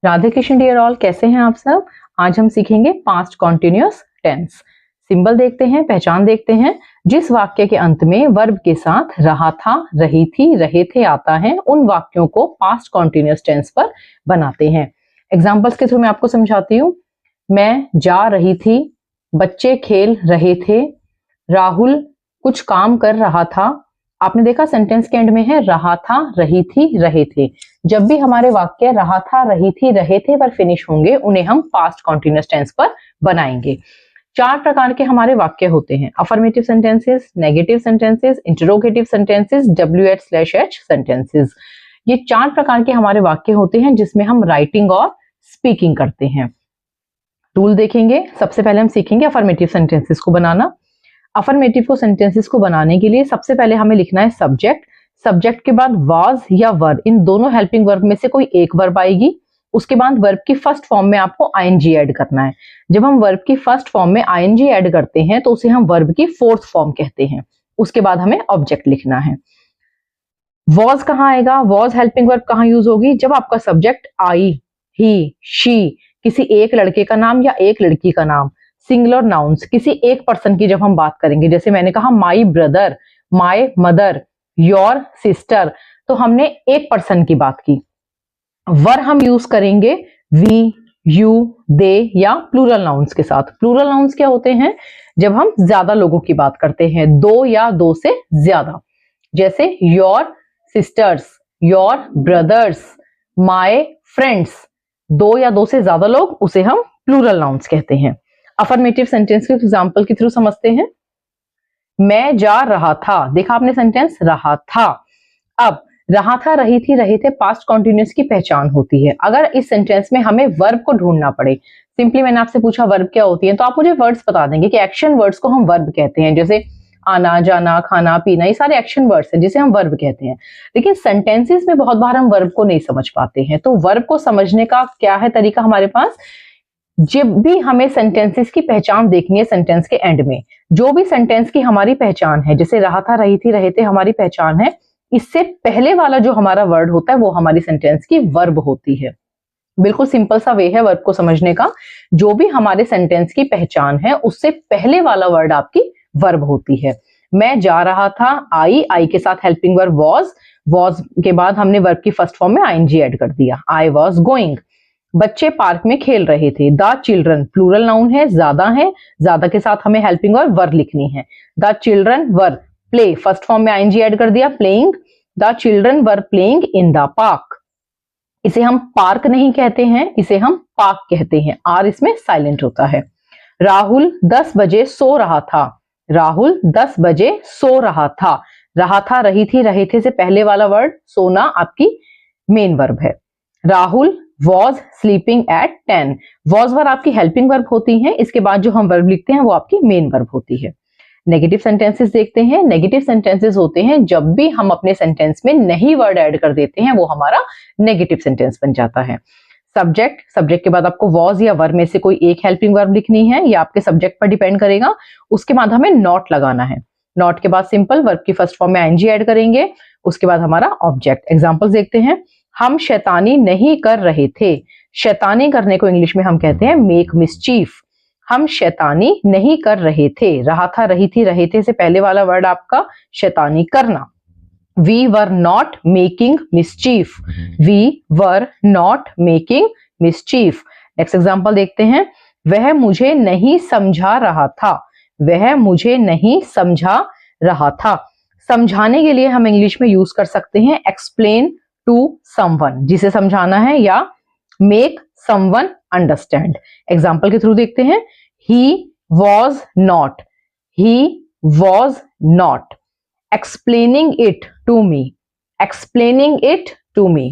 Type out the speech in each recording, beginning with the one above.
Radhe Krishna dear all, कैसे हैं आप सब। आज हम सीखेंगे पास्ट कॉन्टिन्यूअस टेंस। सिंबल देखते हैं, पहचान देखते हैं। जिस वाक्य के अंत में वर्ब के साथ रहा था, रही थी, रहे थे आता है, उन वाक्यों को पास्ट कॉन्टिन्यूअस टेंस पर बनाते हैं। एग्जाम्पल्स के थ्रू मैं आपको समझाती हूँ। मैं जा रही थी, बच्चे खेल रहे थे, राहुल कुछ काम कर रहा था। आपने देखा सेंटेंस के एंड में है रहा था, रही थी, रहे थे। जब भी हमारे वाक्य रहा था, रही थी, रहे थे पर फिनिश होंगे, उन्हें हम पास्ट कॉन्टिन्यूअस टेंस पर बनाएंगे। 4 प्रकार के हमारे वाक्य होते हैं: affirmative sentences, negative sentences, interrogative sentences, WH/H sentences. ये 4 प्रकार के हमारे वाक्य होते हैं जिसमें हम राइटिंग और स्पीकिंग करते हैं। रूल देखेंगे। सबसे पहले हम सीखेंगे अफर्मेटिव सेंटेंसेस को बनाना। अफर्मेटिव को सेंटेंसेस को बनाने के लिए सबसे पहले हमें लिखना है सब्जेक्ट। सब्जेक्ट के बाद वाज या वर, इन दोनों हेल्पिंग वर्ब में से कोई एक वर्ब आएगी। उसके बाद वर्ब की फर्स्ट फॉर्म में आपको आईएनजी ऐड करना है। जब हम वर्ब की फर्स्ट फॉर्म में आईएनजी ऐड करते हैं तो उसे हम वर्ब की फोर्थ फॉर्म कहते हैं। उसके बाद हमें ऑब्जेक्ट लिखना है। वॉज कहाँ आएगा? वॉज हेल्पिंग वर्ब कहाँ यूज होगी? जब आपका सब्जेक्ट आई, ही, शी, किसी एक लड़के का नाम या एक लड़की का नाम, सिंगुलर नाउन्स, किसी एक पर्सन की जब हम बात करेंगे, जैसे मैंने कहा my brother, my mother, your sister, तो हमने एक पर्सन की बात की। वर हम यूज करेंगे वी, यू, दे या प्लूरल नाउन्स के साथ। प्लूरल नाउन्स क्या होते हैं? जब हम ज्यादा लोगों की बात करते हैं, दो या दो से ज्यादा, जैसे your sisters, your brothers, my friends, दो या दो से ज्यादा लोग, उसे हम प्लूरल नाउन्स कहते हैं। अफर्मेटिव सेंटेंस के एग्जांपल के थ्रू समझते हैं। मैं जा रहा था, देखा आपने सेंटेंस रहा था। अब रहा था, रही थी, रहे थे पास्ट कॉन्टिन्यूअस की पहचान होती है। अगर इस सेंटेंस में हमें वर्ब को ढूंढना पड़े, सिंपली मैंने आपसे पूछा वर्ब क्या होती है, तो आप मुझे वर्ड्स बता देंगे कि एक्शन वर्ड्स को हम वर्ब कहते हैं। जैसे आना, जाना, खाना, पीना, ये सारे एक्शन वर्ड्स हैं जिसे हम वर्ब कहते हैं। लेकिन सेंटेंसेस में बहुत बार हम वर्ब को नहीं समझ पाते हैं। तो वर्ब को समझने का क्या है तरीका हमारे पास? जब भी हमें सेंटेंसेस की पहचान देखनी है, सेंटेंस के एंड में जो भी सेंटेंस की हमारी पहचान है, जैसे रहा था, रही थी, रहे थे हमारी पहचान है, इससे पहले वाला जो हमारा वर्ड होता है वो हमारी सेंटेंस की वर्ब होती है। बिल्कुल सिंपल सा वे है वर्ब को समझने का। जो भी हमारे सेंटेंस की पहचान है उससे पहले वाला वर्ड आपकी वर्ब होती है। मैं जा रहा था, आई के साथ हेल्पिंग वर्ब वॉज के बाद हमने वर्ब की फर्स्ट फॉर्म में आईएनजी ऐड कर दिया, आई वॉज गोइंग। बच्चे पार्क में खेल रहे थे, द चिल्ड्रन प्लूरल नाउन है, ज्यादा के साथ हमें हेल्पिंग वर्ब वर लिखनी है। The children were play, first form में आईएनजी ऐड कर दिया, playing. The children were playing in the park. इसे हम पार्क नहीं कहते हैं, इसे हम पार्क कहते हैं, आर इसमें साइलेंट होता है। राहुल 10 बजे सो रहा था, राहुल 10 बजे सो रहा था। रहा था, रही थी, रहे थे से पहले वाला वर्ड सोना आपकी मेन वर्ब है। Rahul was sleeping at 10, was verb आपकी हेल्पिंग वर्ब होती है, इसके बाद जो हम वर्ब लिखते हैं वो आपकी मेन वर्ब होती है। नेगेटिव सेंटेंसेस देखते हैं। नेगेटिव सेंटेंसेस होते हैं जब भी हम अपने सेंटेंस में नहीं वर्ड ऐड कर देते हैं, वो हमारा नेगेटिव सेंटेंस बन जाता है। सब्जेक्ट के बाद आपको वॉज या वर्ब में से कोई एक हेल्पिंग वर्ब लिखनी है, या आपके सब्जेक्ट पर डिपेंड करेगा। उसके बाद हमें नॉट लगाना है। नॉट के बाद सिंपल वर्ब की फर्स्ट फॉर्म में आईएनजी ऐड करेंगे, उसके बाद हमारा ऑब्जेक्ट। एग्जांपल्स देखते हैं। हम शैतानी नहीं कर रहे थे, शैतानी करने को इंग्लिश में हम कहते हैं मेक मिसचीफ। हम शैतानी नहीं कर रहे थे, रहा था, रही थी, रहे थे से पहले वाला वर्ड आपका शैतानी करना। We were not making mischief, we were not making mischief। Next example देखते हैं। वह मुझे नहीं समझा रहा था, वह मुझे नहीं समझा रहा था। समझाने के लिए हम इंग्लिश में यूज कर सकते हैं एक्सप्लेन टू समवन, जिसे समझाना है, या मेक समवन अंडरस्टैंड। एग्जाम्पल के थ्रू देखते हैं। He was not, he was not explaining it to me, explaining it to me,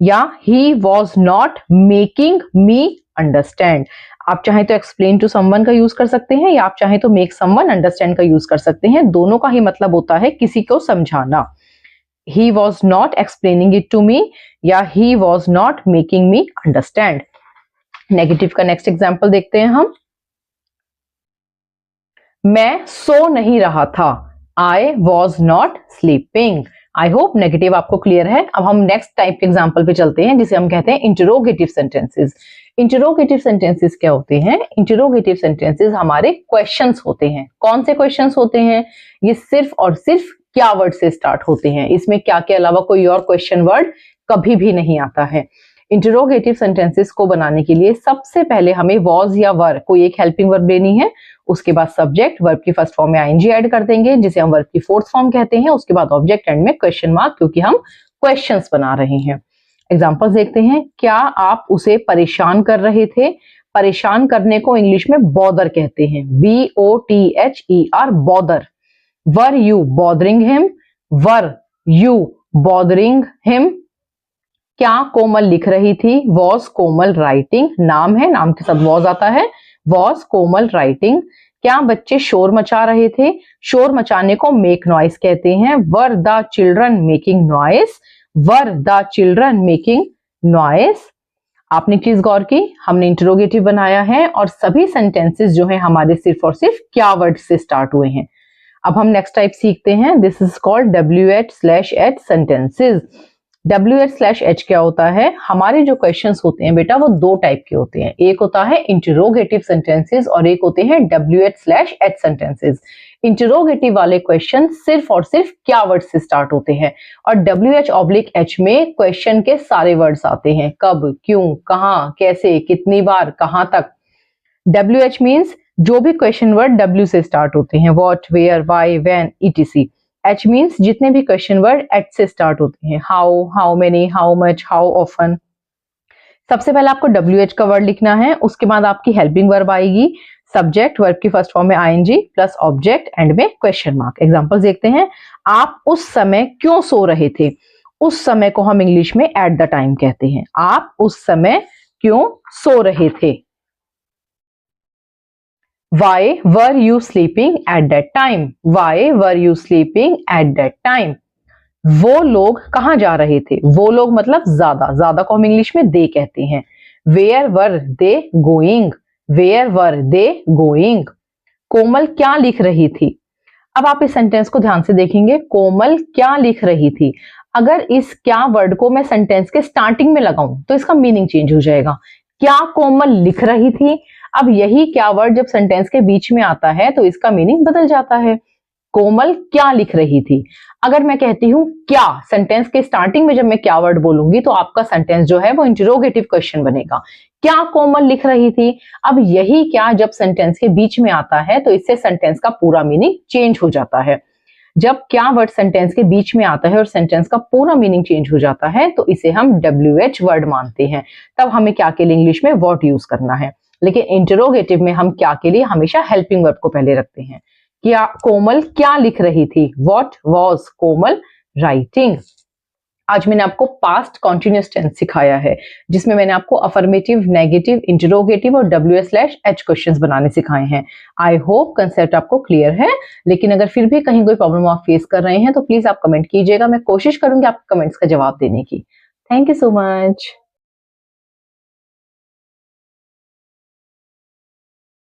या he was not making me understand। आप चाहें तो explain to someone का यूज कर सकते हैं, या आप चाहें तो make someone understand का यूज कर सकते हैं। दोनों का ही मतलब होता है किसी को समझाना। He was not explaining it to me, या he was not making me understand। Negative का नेक्स्ट एग्जाम्पल देखते हैं हम। मैं सो नहीं रहा था, I was not sleeping, I hope negative आपको क्लियर है। अब हम नेक्स्ट टाइप के एग्जांपल पे चलते हैं जिसे हम कहते हैं इंटरोगेटिव सेंटेंसेस। इंटरोगेटिव सेंटेंसेस क्या होते हैं? इंटरोगेटिव सेंटेंसेस हमारे क्वेश्चंस होते हैं। कौन से क्वेश्चंस होते हैं? ये सिर्फ और सिर्फ क्या वर्ड से स्टार्ट होते हैं। इसमें क्या के अलावा कोई और क्वेश्चन वर्ड कभी भी नहीं आता है। इंटरोगेटिव सेंटेंसेस को बनाने के लिए सबसे पहले हमें वॉज या वर कोई एक हेल्पिंग वर्ब लेनी है। उसके बाद सब्जेक्ट, वर्ब की फर्स्ट फॉर्म में आईएनजी ऐड कर देंगे जिसे हम वर्ब की फोर्थ फॉर्म कहते हैं। उसके बाद ऑब्जेक्ट एंड में क्वेश्चन मार्क, क्योंकि हम क्वेश्चंस बना रहे हैं। एग्जांपल्स देखते हैं। क्या आप उसे परेशान कर रहे थे? परेशान करने को इंग्लिश में बॉदर कहते हैं, BOTHER, bother. Were you bothering him? Were you bothering him? क्या कोमल लिख रही थी? Was Komal writing? नाम है, नाम के साथ वॉज आता है, वॉज कोमल राइटिंग। क्या बच्चे शोर मचा रहे थे? शोर मचाने को मेक नॉइस कहते हैं। Were the children making noise? Were the children making noise. आपने चीज गौर की, हमने इंटरोगेटिव बनाया है और सभी सेंटेंसेस जो है हमारे सिर्फ और सिर्फ क्या वर्ड से स्टार्ट हुए हैं। अब हम नेक्स्ट टाइप सीखते हैं। This is called WH/H sentences. WH/H क्या होता है? हमारे जो क्वेश्चंस होते हैं बेटा वो दो टाइप के होते हैं। एक होता है इंटरोगेटिव सेंटेंसेस और एक होते हैं WH/H सेंटेंसेस। इंटरोगेटिव वाले क्वेश्चन सिर्फ और सिर्फ क्या वर्ड से स्टार्ट होते हैं और WH/H में क्वेश्चन के सारे वर्ड्स आते हैं। कब, क्यों, कहां, कैसे, कितनी बार, कहां तक। WH मीन्स जो भी क्वेश्चन वर्ड W से स्टार्ट होते हैं, what, where, why, when, etc। H means जितने भी क्वेश्चन वर्ड H से स्टार्ट होते हैं, how, how many, how much, how often. सबसे पहले आपको WH का वर्ड लिखना है, उसके बाद आपकी हेल्पिंग वर्ब आएगी, सब्जेक्ट, वर्ब की फर्स्ट फॉर्म में ING प्लस ऑब्जेक्ट एंड में क्वेश्चन मार्क। एग्जांपल देखते हैं। आप उस समय क्यों सो रहे थे? उस समय को हम इंग्लिश में एट द टाइम कहते हैं। आप उस समय क्यों सो रहे थे? Why were you sleeping at that time? Why were you sleeping at that time? वो लोग कहाँ जा रहे थे? वो लोग मतलब ज्यादा, ज्यादा को हम इंग्लिश में दे कहते हैं। Where were they going? Where were they going? कोमल क्या लिख रही थी? अब आप इस सेंटेंस को ध्यान से देखेंगे। कोमल क्या लिख रही थी? अगर इस क्या वर्ड को मैं सेंटेंस के स्टार्टिंग में लगाऊं तो इसका मीनिंग चेंज हो जाएगा। क्या कोमल लिख रही थी? अब यही क्या वर्ड जब सेंटेंस के बीच में आता है तो इसका मीनिंग बदल जाता है। कोमल क्या लिख रही थी? अगर मैं कहती हूं क्या, सेंटेंस के स्टार्टिंग में जब मैं क्या वर्ड बोलूंगी तो आपका सेंटेंस जो है वो इंटरोगेटिव क्वेश्चन बनेगा। क्या कोमल लिख रही थी? अब यही क्या जब सेंटेंस के बीच में आता है तो इससे सेंटेंस का पूरा मीनिंग चेंज हो जाता है। जब क्या वर्ड सेंटेंस के बीच में आता है और सेंटेंस का पूरा मीनिंग चेंज हो जाता है तो इसे हम WH वर्ड मानते हैं। तब हमें क्या के लिए इंग्लिश में व्हाट यूज करना है, लेकिन इंटरोगेटिव में हम क्या के लिए हमेशा हेल्पिंग वर्ब को पहले रखते हैं। क्या कोमल क्या लिख रही थी? What was Komal writing? आज मैंने आपको पास्ट कॉन्टिन्यूअस टेंस सिखाया है जिसमें मैंने आपको अफर्मेटिव, नेगेटिव, इंटरोगेटिव और WH/H क्वेश्चंस बनाने सिखाए हैं। आई होप कंसेप्ट आपको क्लियर है, लेकिन अगर फिर भी कहीं कोई प्रॉब्लम आप फेस कर रहे हैं तो प्लीज आप कमेंट कीजिएगा। मैं कोशिश करूंगी आपके कमेंट्स का जवाब देने की। Thank you so much.